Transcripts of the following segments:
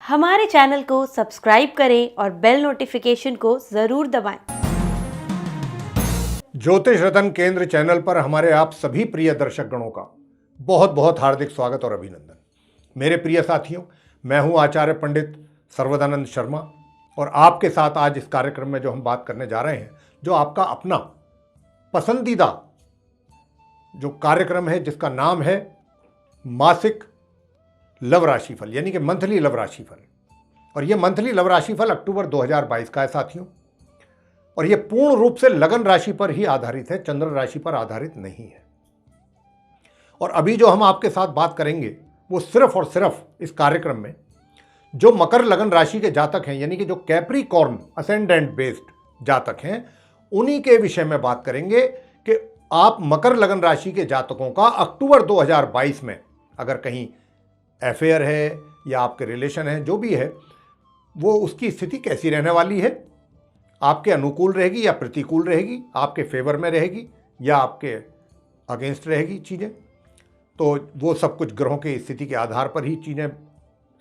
हमारे चैनल को सब्सक्राइब करें और बेल नोटिफिकेशन को जरूर दबाएं। ज्योतिष रतन केंद्र चैनल पर हमारे आप सभी प्रिय दर्शक गणों का बहुत बहुत हार्दिक स्वागत और अभिनंदन। मेरे प्रिय साथियों, मैं हूं आचार्य पंडित सर्वदानंद शर्मा और आपके साथ आज इस कार्यक्रम में जो हम बात करने जा रहे हैं, जो आपका अपना पसंदीदा जो कार्यक्रम है, जिसका नाम है मासिक लव राशिफल, यानी कि मंथली लव राशिफल। और ये मंथली लव राशिफल अक्टूबर 2022 का है साथियों, और ये पूर्ण रूप से लगन राशि पर ही आधारित है, चंद्र राशि पर आधारित नहीं है। और अभी जो हम आपके साथ बात करेंगे वो सिर्फ और सिर्फ इस कार्यक्रम में जो मकर लगन राशि के जातक हैं, यानी कि जो कैप्रिकॉर्न असेंडेंट बेस्ड जातक हैं, उन्हीं के विषय में बात करेंगे कि आप मकर लगन राशि के जातकों का अक्टूबर 2022 में अगर कहीं अफेयर है या आपके रिलेशन है, जो भी है, वो उसकी स्थिति कैसी रहने वाली है, आपके अनुकूल रहेगी या प्रतिकूल रहेगी, आपके फेवर में रहेगी या आपके अगेंस्ट रहेगी चीज़ें। तो वो सब कुछ ग्रहों की स्थिति के आधार पर ही चीज़ें,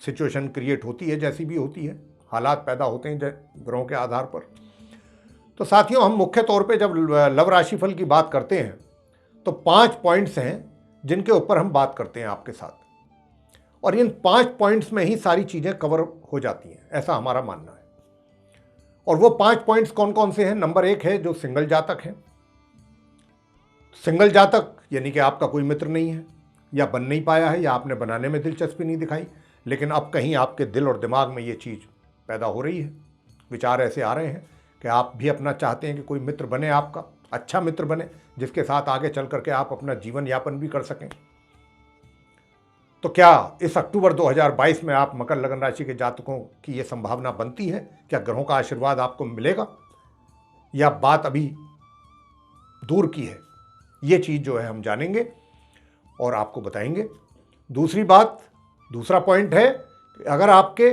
सिचुएशन क्रिएट होती है, जैसी भी होती है, हालात पैदा होते हैं ग्रहों के आधार पर। तो साथियों, हम मुख्य तौर पे जब लव राशिफल की बात करते हैं तो 5 पॉइंट्स हैं जिनके ऊपर हम बात करते हैं आपके साथ, और इन 5 पॉइंट्स में ही सारी चीज़ें कवर हो जाती हैं, ऐसा हमारा मानना है। और वो 5 पॉइंट्स कौन कौन से हैं? नंबर 1 है जो सिंगल जातक है। सिंगल जातक यानी कि आपका कोई मित्र नहीं है या बन नहीं पाया है, या आपने बनाने में दिलचस्पी नहीं दिखाई, लेकिन अब कहीं आपके दिल और दिमाग में ये चीज़ पैदा हो रही है, विचार ऐसे आ रहे हैं कि आप भी अपना चाहते हैं कि कोई मित्र बने, आपका अच्छा मित्र बने, जिसके साथ आगे चल करके आप अपना जीवन यापन भी कर सकें। तो क्या इस अक्टूबर 2022 में आप मकर लगन राशि के जातकों की ये संभावना बनती है? क्या ग्रहों का आशीर्वाद आपको मिलेगा या बात अभी दूर की है? ये चीज़ जो है हम जानेंगे और आपको बताएंगे। दूसरी बात, दूसरा पॉइंट है कि अगर आपके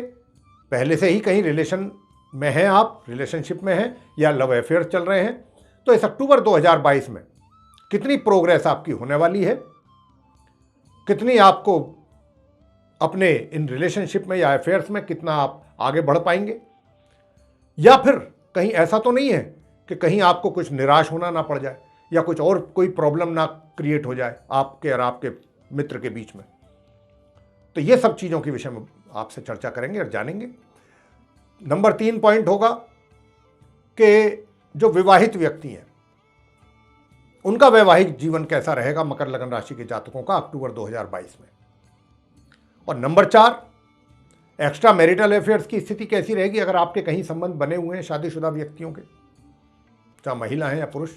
पहले से ही कहीं रिलेशन में हैं, आप रिलेशनशिप में हैं या लव अफेयर चल रहे हैं, तो इस अक्टूबर 2022 में कितनी प्रोग्रेस आपकी होने वाली है, कितनी आपको अपने इन रिलेशनशिप में या अफेयर्स में कितना आप आगे बढ़ पाएंगे, या फिर कहीं ऐसा तो नहीं है कि कहीं आपको कुछ निराश होना ना पड़ जाए या कुछ और कोई प्रॉब्लम ना क्रिएट हो जाए आपके और आपके मित्र के बीच में। तो ये सब चीज़ों के विषय में आपसे चर्चा करेंगे और जानेंगे। नंबर 3 पॉइंट होगा कि जो विवाहित व्यक्ति हैं उनका वैवाहिक जीवन कैसा रहेगा मकर लगन राशि के जातकों का अक्टूबर 2022 में। और नंबर 4, एक्स्ट्रा मैरिटल अफेयर्स की स्थिति कैसी रहेगी अगर आपके कहीं संबंध बने हुए हैं शादीशुदा व्यक्तियों के, चाहे महिला हैं या पुरुष।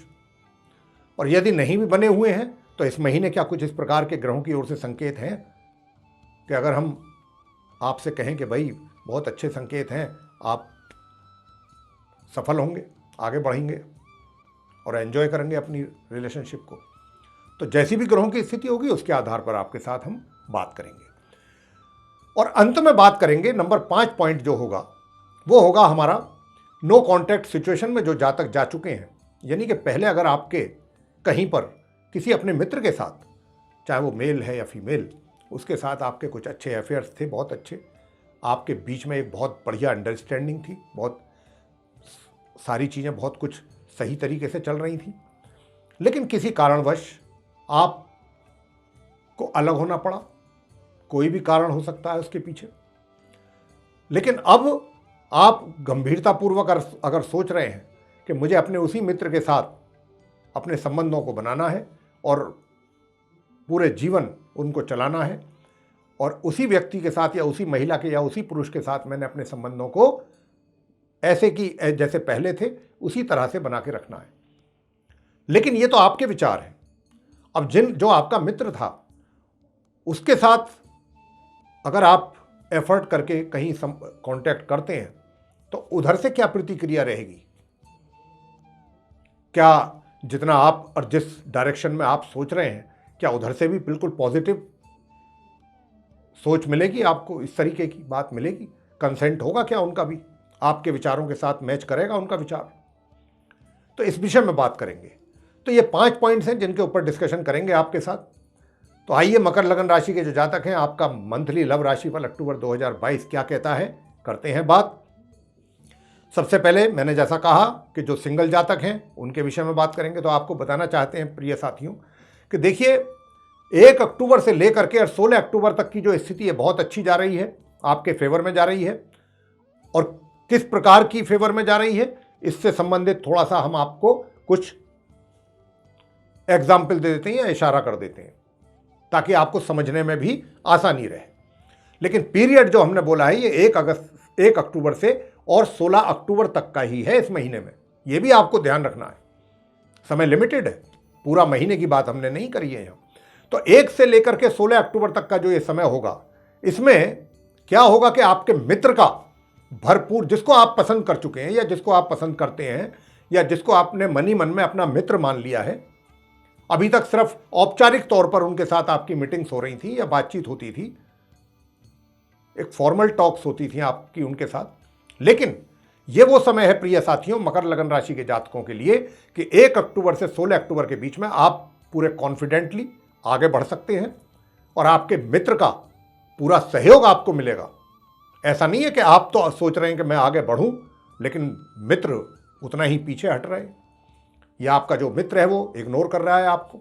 और यदि नहीं भी बने हुए हैं तो इस महीने क्या कुछ इस प्रकार के ग्रहों की ओर से संकेत हैं कि अगर हम आपसे कहें कि भाई बहुत अच्छे संकेत हैं, आप सफल होंगे, आगे बढ़ेंगे और एंजॉय करेंगे अपनी रिलेशनशिप को। तो जैसी भी ग्रहों की स्थिति होगी उसके आधार पर आपके साथ हम बात करेंगे। और अंत में बात करेंगे नंबर 5 पॉइंट जो होगा वो होगा हमारा नो कॉन्टैक्ट सिचुएशन में जो जातक जा चुके हैं, यानी कि पहले अगर आपके कहीं पर किसी अपने मित्र के साथ, चाहे वो मेल है या फीमेल, उसके साथ आपके कुछ अच्छे अफेयर्स थे, बहुत अच्छे, आपके बीच में एक बहुत बढ़िया अंडरस्टैंडिंग थी, बहुत सारी चीज़ें बहुत कुछ सही तरीके से चल रही थी, लेकिन किसी कारणवश आपको अलग होना पड़ा, कोई भी कारण हो सकता है उसके पीछे। लेकिन अब आप गंभीरतापूर्वक अगर सोच रहे हैं कि मुझे अपने उसी मित्र के साथ अपने संबंधों को बनाना है और पूरे जीवन उनको चलाना है, और उसी व्यक्ति के साथ या उसी महिला के या उसी पुरुष के साथ मैंने अपने संबंधों को ऐसे कि जैसे पहले थे उसी तरह से बना के रखना है, लेकिन ये तो आपके विचार हैं। अब जो आपका मित्र था उसके साथ अगर आप एफर्ट करके कहीं कांटेक्ट करते हैं तो उधर से क्या प्रतिक्रिया रहेगी? क्या जितना आप और जिस डायरेक्शन में आप सोच रहे हैं, क्या उधर से भी बिल्कुल पॉजिटिव सोच मिलेगी आपको? इस तरीके की बात मिलेगी? कंसेंट होगा क्या उनका भी? आपके विचारों के साथ मैच करेगा उनका विचार? तो इस विषय में बात करेंगे। तो ये 5 पॉइंट्स हैं जिनके ऊपर डिस्कशन करेंगे आपके साथ। तो आइए मकर लगन राशि के जो जातक हैं, आपका मंथली लव राशिफल अक्टूबर 2022 क्या कहता है, करते हैं बात। सबसे पहले मैंने जैसा कहा कि जो सिंगल जातक हैं उनके विषय में बात करेंगे, तो आपको बताना चाहते हैं प्रिय साथियों कि देखिए 1 अक्टूबर से लेकर के और 16 अक्टूबर तक की जो स्थिति है बहुत अच्छी जा रही है, आपके फेवर में जा रही है। और किस प्रकार की फेवर में जा रही है, इससे संबंधित थोड़ा सा हम आपको कुछ एग्जाम्पल दे देते हैं या इशारा कर देते हैं ताकि आपको समझने में भी आसानी रहे। लेकिन पीरियड जो हमने बोला है ये 1 अक्टूबर से और 16 अक्टूबर तक का ही है इस महीने में, ये भी आपको ध्यान रखना है। समय लिमिटेड है, पूरा महीने की बात हमने नहीं करी है यहाँ। तो 1 से लेकर के 16 अक्टूबर तक का जो ये समय होगा, इसमें क्या होगा कि आपके मित्र का भरपूर, जिसको आप पसंद कर चुके हैं या जिसको आप पसंद करते हैं या जिसको आपने मनी मन में अपना मित्र मान लिया है, अभी तक सिर्फ औपचारिक तौर पर उनके साथ आपकी मीटिंग्स हो रही थी या बातचीत होती थी, एक फॉर्मल टॉक्स होती थी आपकी उनके साथ, लेकिन ये वो समय है प्रिय साथियों मकर लगन राशि के जातकों के लिए कि 1 अक्टूबर से 16 अक्टूबर के बीच में आप पूरे कॉन्फिडेंटली आगे बढ़ सकते हैं और आपके मित्र का पूरा सहयोग आपको मिलेगा। ऐसा नहीं है कि आप तो सोच रहे हैं कि मैं आगे बढ़ूं लेकिन मित्र उतना ही पीछे हट रहे हैं या आपका जो मित्र है वो इग्नोर कर रहा है आपको।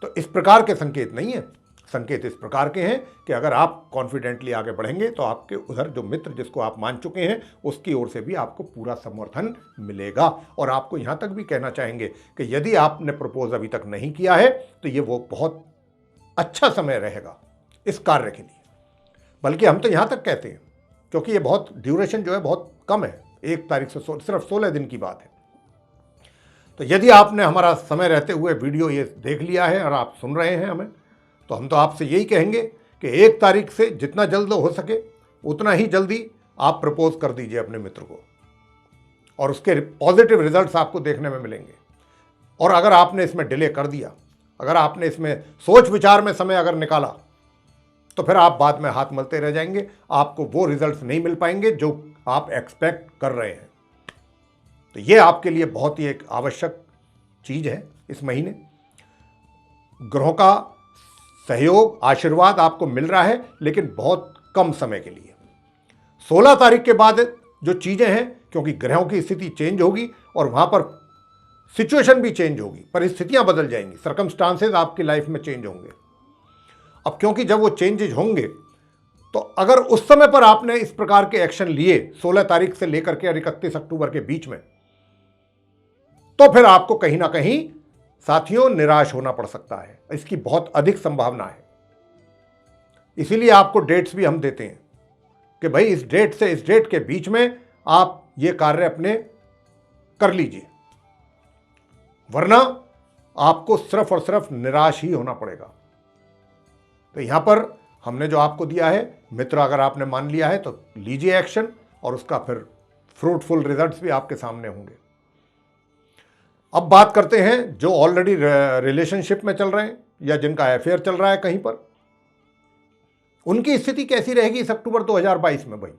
तो इस प्रकार के संकेत नहीं है, संकेत इस प्रकार के हैं कि अगर आप कॉन्फिडेंटली आगे बढ़ेंगे तो आपके उधर जो मित्र जिसको आप मान चुके हैं उसकी ओर से भी आपको पूरा समर्थन मिलेगा। और आपको यहाँ तक भी कहना चाहेंगे कि यदि आपने प्रपोज अभी तक नहीं किया है तो ये वो बहुत अच्छा समय रहेगा इस कार्य के लिए। बल्कि हम तो यहाँ तक कहते हैं क्योंकि ये बहुत ड्यूरेशन जो है बहुत कम है, 1 तारीख से सिर्फ 16 दिन की बात है। तो यदि आपने हमारा समय रहते हुए वीडियो ये देख लिया है और आप सुन रहे हैं हमें, तो हम तो आपसे यही कहेंगे कि 1 तारीख से जितना जल्द हो सके उतना ही जल्दी आप प्रपोज कर दीजिए अपने मित्र को और उसके पॉजिटिव रिजल्ट्स आपको देखने में मिलेंगे। और अगर आपने इसमें डिले कर दिया, अगर आपने इसमें सोच विचार में समय अगर निकाला, तो फिर आप बाद में हाथ मलते रह जाएंगे, आपको वो रिजल्ट्स नहीं मिल पाएंगे जो आप एक्सपेक्ट कर रहे हैं। तो ये आपके लिए बहुत ही एक आवश्यक चीज है। इस महीने ग्रहों का सहयोग आशीर्वाद आपको मिल रहा है लेकिन बहुत कम समय के लिए। 16 तारीख के बाद जो चीजें हैं, क्योंकि ग्रहों की स्थिति चेंज होगी और वहां पर सिचुएशन भी चेंज होगी, परिस्थितियां बदल जाएंगी, सर्कमस्टांसेस आपकी लाइफ में चेंज होंगे। अब क्योंकि जब वो चेंजेज होंगे तो अगर उस समय पर आपने इस प्रकार के एक्शन लिए 16 तारीख से लेकर के 31 अक्टूबर के बीच में, तो फिर आपको कहीं ना कहीं साथियों निराश होना पड़ सकता है, इसकी बहुत अधिक संभावना है। इसीलिए आपको डेट्स भी हम देते हैं कि भाई इस डेट से इस डेट के बीच में आप ये कार्य अपने कर लीजिए, वरना आपको सिर्फ और सिर्फ निराश ही होना पड़ेगा। तो यहां पर हमने जो आपको दिया है, मित्र अगर आपने मान लिया है तो लीजिए एक्शन और उसका फिर फ्रूटफुल रिजल्ट्स भी आपके सामने होंगे। अब बात करते हैं जो ऑलरेडी रिलेशनशिप में चल रहे हैं या जिनका अफेयर चल रहा है कहीं पर, उनकी स्थिति कैसी रहेगी इस अक्टूबर 2022 में भाई।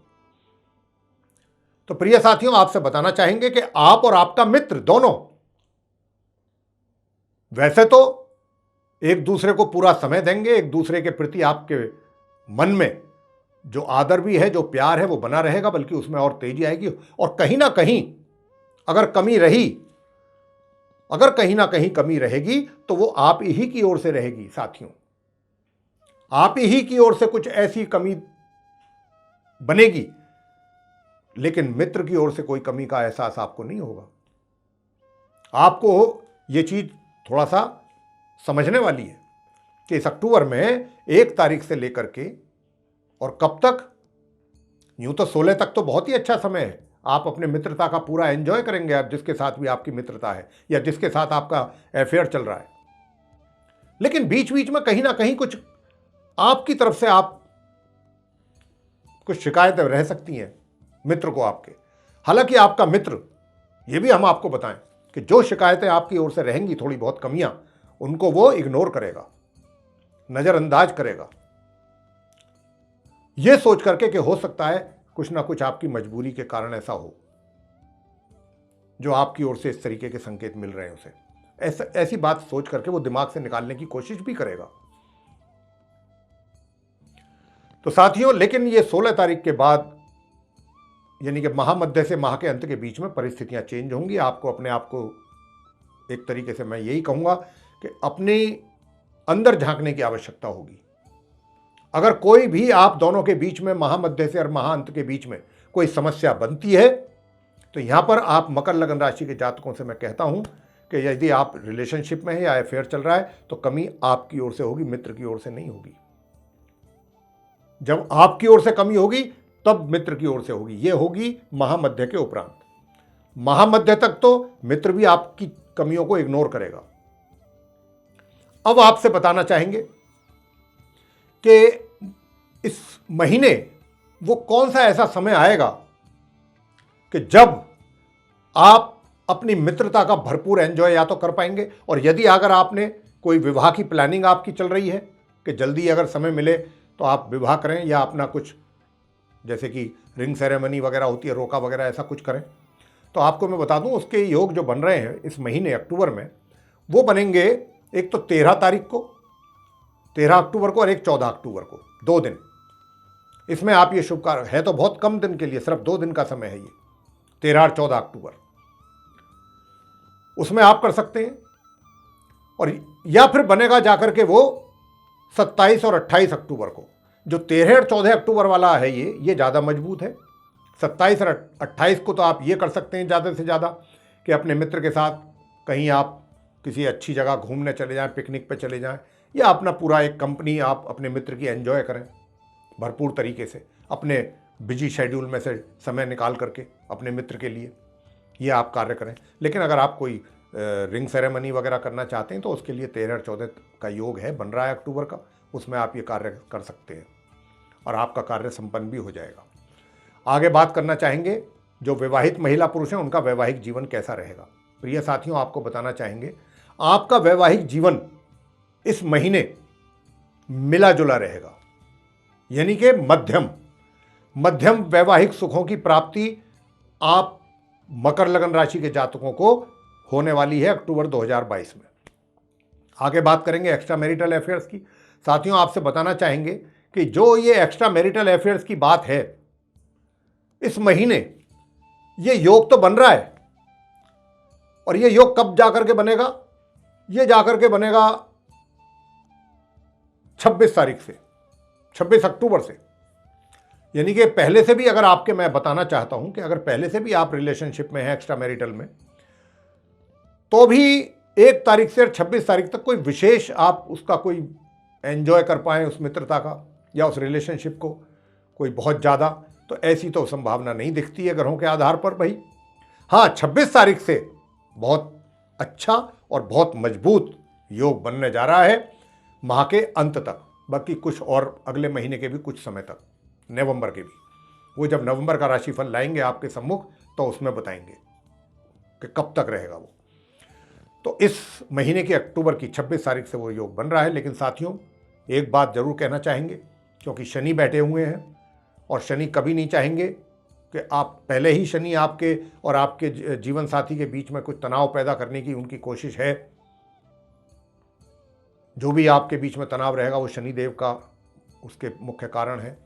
तो प्रिय साथियों, आपसे बताना चाहेंगे कि आप और आपका मित्र दोनों वैसे तो एक दूसरे को पूरा समय देंगे, एक दूसरे के प्रति आपके मन में जो आदर भी है, जो प्यार है वो बना रहेगा, बल्कि उसमें और तेजी आएगी। और कहीं ना कहीं अगर कमी रही, अगर कहीं ना कहीं कमी रहेगी तो वो आप ही की ओर से रहेगी साथियों, आप ही की ओर से कुछ ऐसी कमी बनेगी, लेकिन मित्र की ओर से कोई कमी का एहसास आपको नहीं होगा। आपको ये चीज थोड़ा सा समझने वाली है कि इस अक्टूबर में 1 तारीख से लेकर के और कब तक, यूं तो 16 तक तो बहुत ही अच्छा समय है, आप अपने मित्रता का पूरा एंजॉय करेंगे, आप जिसके साथ भी आपकी मित्रता है या जिसके साथ आपका अफेयर चल रहा है। लेकिन बीच बीच में कहीं ना कहीं कुछ आपकी तरफ से आप कुछ शिकायतें रह सकती हैं मित्र को आपके। हालांकि आपका मित्र, ये भी हम आपको बताएं कि जो शिकायतें आपकी ओर से रहेंगी, थोड़ी बहुत कमियां, उनको वो इग्नोर करेगा, नजरअंदाज करेगा, यह सोच करके कि हो सकता है कुछ ना कुछ आपकी मजबूरी के कारण ऐसा हो, जो आपकी ओर से इस तरीके के संकेत मिल रहे हैं उसे, ऐसी बात सोच करके वो दिमाग से निकालने की कोशिश भी करेगा। तो साथियों, लेकिन ये 16 तारीख के बाद यानी कि महामध्य से माह के अंत के बीच में परिस्थितियां चेंज होंगी। आपको अपने आप को एक तरीके से मैं यही कहूँगा कि अपने अंदर झांकने की आवश्यकता होगी। अगर कोई भी आप दोनों के बीच में महामध्य से और महाअंत के बीच में कोई समस्या बनती है तो यहाँ पर आप मकर लगन राशि के जातकों से मैं कहता हूँ कि यदि आप रिलेशनशिप में है या अफेयर चल रहा है तो कमी आपकी ओर से होगी, मित्र की ओर से नहीं होगी। जब आपकी ओर से कमी होगी तब मित्र की ओर से होगी। ये होगी महामध्य के उपरांत। महामध्य तक तो मित्र भी आपकी कमियों को इग्नोर करेगा। अब आपसे बताना चाहेंगे कि इस महीने वो कौन सा ऐसा समय आएगा कि जब आप अपनी मित्रता का भरपूर एंजॉय या तो कर पाएंगे, और यदि अगर आपने कोई विवाह की प्लानिंग आपकी चल रही है कि जल्दी अगर समय मिले तो आप विवाह करें या अपना कुछ जैसे कि रिंग सेरेमनी वगैरह होती है, रोका वगैरह ऐसा कुछ करें, तो आपको मैं बता दूं उसके योग जो बन रहे हैं इस महीने अक्टूबर में, वो बनेंगे एक तो 13 तारीख को, 13 अक्टूबर को, और एक 14 अक्टूबर को, 2 दिन। इसमें आप ये शुभ कार्य है तो बहुत कम दिन के लिए, सिर्फ 2 दिन का समय है ये, 13 और 14 अक्टूबर, उसमें आप कर सकते हैं। और या फिर बनेगा जाकर के वो 27 और 28 अक्टूबर को। जो 13 और 14 अक्टूबर वाला है ये ज़्यादा मजबूत है। 27 और 28 को तो आप ये कर सकते हैं ज़्यादा से ज़्यादा कि अपने मित्र के साथ कहीं आप किसी अच्छी जगह घूमने चले जाएं, पिकनिक पे चले जाएं, या अपना पूरा एक कंपनी आप अपने मित्र की एंजॉय करें भरपूर तरीके से, अपने बिजी शेड्यूल में से समय निकाल करके अपने मित्र के लिए ये आप कार्य करें। लेकिन अगर आप कोई रिंग सेरेमनी वगैरह करना चाहते हैं तो उसके लिए 13 और 14 का योग है, बन रहा है अक्टूबर का, उसमें आप ये कार्य कर सकते हैं और आपका कार्य संपन्न भी हो जाएगा। आगे बात करना चाहेंगे जो विवाहित महिला पुरुष हैं उनका वैवाहिक जीवन कैसा रहेगा। प्रिय साथियों, आपको बताना चाहेंगे आपका वैवाहिक जीवन इस महीने मिला जुला रहेगा, यानी कि मध्यम वैवाहिक सुखों की प्राप्ति आप मकर लगन राशि के जातकों को होने वाली है अक्टूबर 2022 में। आगे बात करेंगे एक्स्ट्रा मैरिटल अफेयर्स की। साथियों, आपसे बताना चाहेंगे कि जो ये एक्स्ट्रा मैरिटल अफेयर्स की बात है, इस महीने ये योग तो बन रहा है, और ये योग कब जाकर के बनेगा? ये जाकर के बनेगा 26 तारीख से, 26 अक्टूबर से। यानी कि पहले से भी अगर आपके, मैं बताना चाहता हूं कि अगर पहले से भी आप रिलेशनशिप में हैं एक्स्ट्रा मैरिटल में, तो भी 1 तारीख से 26 तारीख तक कोई विशेष आप उसका कोई एंजॉय कर पाएँ उस मित्रता का या उस रिलेशनशिप को कोई बहुत ज़्यादा, तो ऐसी तो संभावना नहीं दिखती है ग्रहों के आधार पर भाई। हाँ, 26 तारीख से बहुत अच्छा और बहुत मजबूत योग बनने जा रहा है माह के अंत तक, बाकी कुछ और अगले महीने के भी कुछ समय तक, नवंबर के भी। वो जब नवंबर का राशिफल लाएंगे आपके सम्मुख तो उसमें बताएंगे कि कब तक रहेगा वो। तो इस महीने के अक्टूबर की 26 तारीख से वो योग बन रहा है। लेकिन साथियों, एक बात जरूर कहना चाहेंगे, क्योंकि शनि बैठे हुए हैं और शनि कभी नहीं चाहेंगे कि आप, पहले ही शनि आपके और आपके जीवन साथी के बीच में कुछ तनाव पैदा करने की उनकी कोशिश है। जो भी आपके बीच में तनाव रहेगा वो शनिदेव का उसके मुख्य कारण है।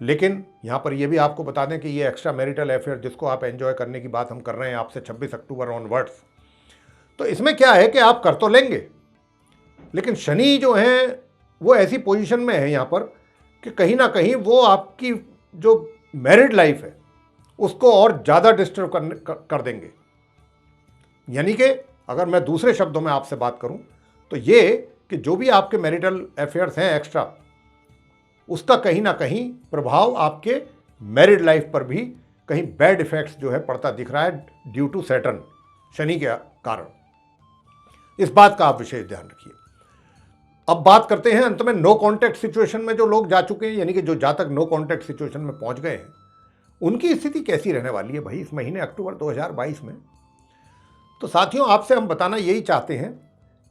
लेकिन यहाँ पर यह भी आपको बता दें कि ये एक्स्ट्रा मैरिटल अफेयर जिसको आप एंजॉय करने की बात हम कर रहे हैं आपसे 26 अक्टूबर ऑनवर्ड्स, तो इसमें क्या है कि आप कर तो लेंगे, लेकिन शनि जो है वो ऐसी पोजीशन में है यहाँ पर कि कहीं ना कहीं वो आपकी जो मैरिड लाइफ है उसको और ज़्यादा डिस्टर्ब कर देंगे। यानी कि अगर मैं दूसरे शब्दों में आपसे बात करूं तो ये कि जो भी आपके मैरिटल अफेयर्स हैं एक्स्ट्रा, उसका कहीं ना कहीं प्रभाव आपके मैरिड लाइफ पर भी कहीं बैड इफेक्ट्स जो है पड़ता दिख रहा है ड्यू टू सैटर्न, शनि के कारण। इस बात का आप विशेष ध्यान रखिए। अब बात करते हैं अंत में नो कॉन्टैक्ट सिचुएशन में जो लोग जा चुके हैं, यानी कि जो जातक नो कॉन्टैक्ट सिचुएशन में पहुंच गए हैं, उनकी स्थिति कैसी रहने वाली है भाई इस महीने अक्टूबर 2022 में। तो साथियों, आपसे हम बताना यही चाहते हैं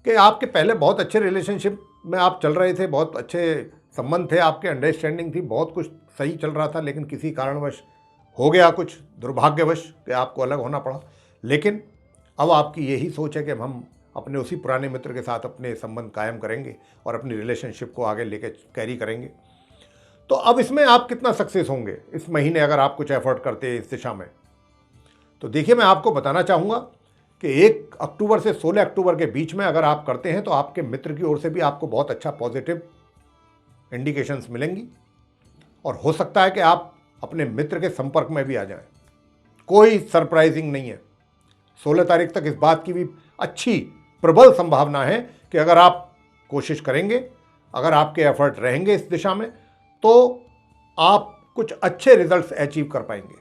कि आपके पहले बहुत अच्छे रिलेशनशिप में आप चल रहे थे, बहुत अच्छे संबंध थे आपके, अंडरस्टैंडिंग थी, बहुत कुछ सही चल रहा था, लेकिन किसी कारणवश हो गया कुछ दुर्भाग्यवश कि आपको अलग होना पड़ा। लेकिन अब आपकी यही सोच है कि हम अपने उसी पुराने मित्र के साथ अपने संबंध कायम करेंगे और अपनी रिलेशनशिप को आगे लेके कैरी करेंगे। तो अब इसमें आप कितना सक्सेस होंगे इस महीने अगर आप कुछ एफर्ट करते हैं इस दिशा में? तो देखिए, मैं आपको बताना चाहूँगा कि 1 अक्टूबर से 16 अक्टूबर के बीच में अगर आप करते हैं तो आपके मित्र की ओर से भी आपको बहुत अच्छा पॉजिटिव इंडिकेशंस मिलेंगी और हो सकता है कि आप अपने मित्र के संपर्क में भी आ जाएं। कोई सरप्राइजिंग नहीं है। 16 तारीख तक इस बात की भी अच्छी प्रबल संभावना है कि अगर आप कोशिश करेंगे, अगर आपके एफर्ट रहेंगे इस दिशा में, तो आप कुछ अच्छे रिजल्ट्स अचीव कर पाएंगे।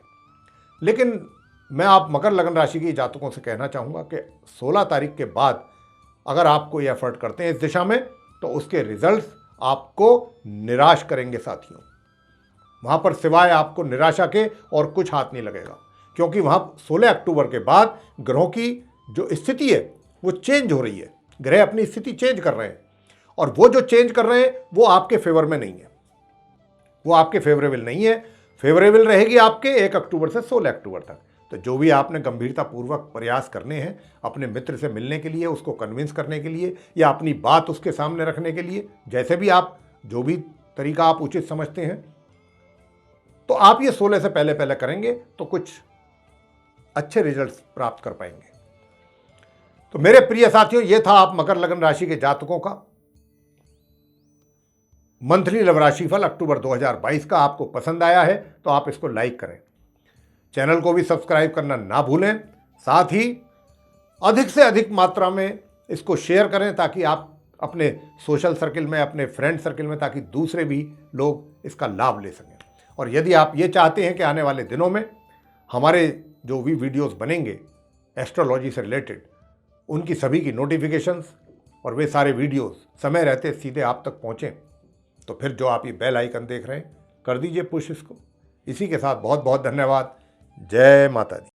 लेकिन मैं आप मकर लगन राशि के जातकों से कहना चाहूँगा कि 16 तारीख के बाद अगर आप कोई एफर्ट करते हैं इस दिशा में तो उसके रिजल्ट्स आपको निराश करेंगे साथियों। वहाँ पर सिवाय आपको निराशा के और कुछ हाथ नहीं लगेगा, क्योंकि वहाँ 16 अक्टूबर के बाद ग्रहों की जो स्थिति है वो चेंज हो रही है। ग्रह अपनी स्थिति चेंज कर रहे हैं और वो जो चेंज कर रहे हैं वो आपके फेवर में नहीं है, वो आपके फेवरेबल नहीं है। फेवरेबल रहेगी आपके 1 अक्टूबर से 16 अक्टूबर तक। तो जो भी आपने गंभीरतापूर्वक प्रयास करने हैं अपने मित्र से मिलने के लिए, उसको कन्विंस करने के लिए या अपनी बात उसके सामने रखने के लिए, जैसे भी आप जो भी तरीका आप उचित समझते हैं, तो आप ये 16 से पहले पहले करेंगे तो कुछ अच्छे रिजल्ट्स प्राप्त कर पाएंगे। तो मेरे प्रिय साथियों, ये था आप मकर लगन राशि के जातकों का मंथली लव राशिफल अक्टूबर 2022 का। आपको पसंद आया है तो आप इसको लाइक करें, चैनल को भी सब्सक्राइब करना ना भूलें, साथ ही अधिक से अधिक मात्रा में इसको शेयर करें ताकि आप अपने सोशल सर्किल में, अपने फ्रेंड सर्किल में, ताकि दूसरे भी लोग इसका लाभ ले सकें। और यदि आप ये चाहते हैं कि आने वाले दिनों में हमारे जो भी वीडियोस बनेंगे एस्ट्रोलॉजी से रिलेटेड, उनकी सभी की नोटिफिकेशंस और वे सारे वीडियोस समय रहते सीधे आप तक पहुँचें, तो फिर जो आप ये बेल आइकन देख रहे हैं कर दीजिए पुश इसको। इसी के साथ बहुत बहुत धन्यवाद। जय माता दी।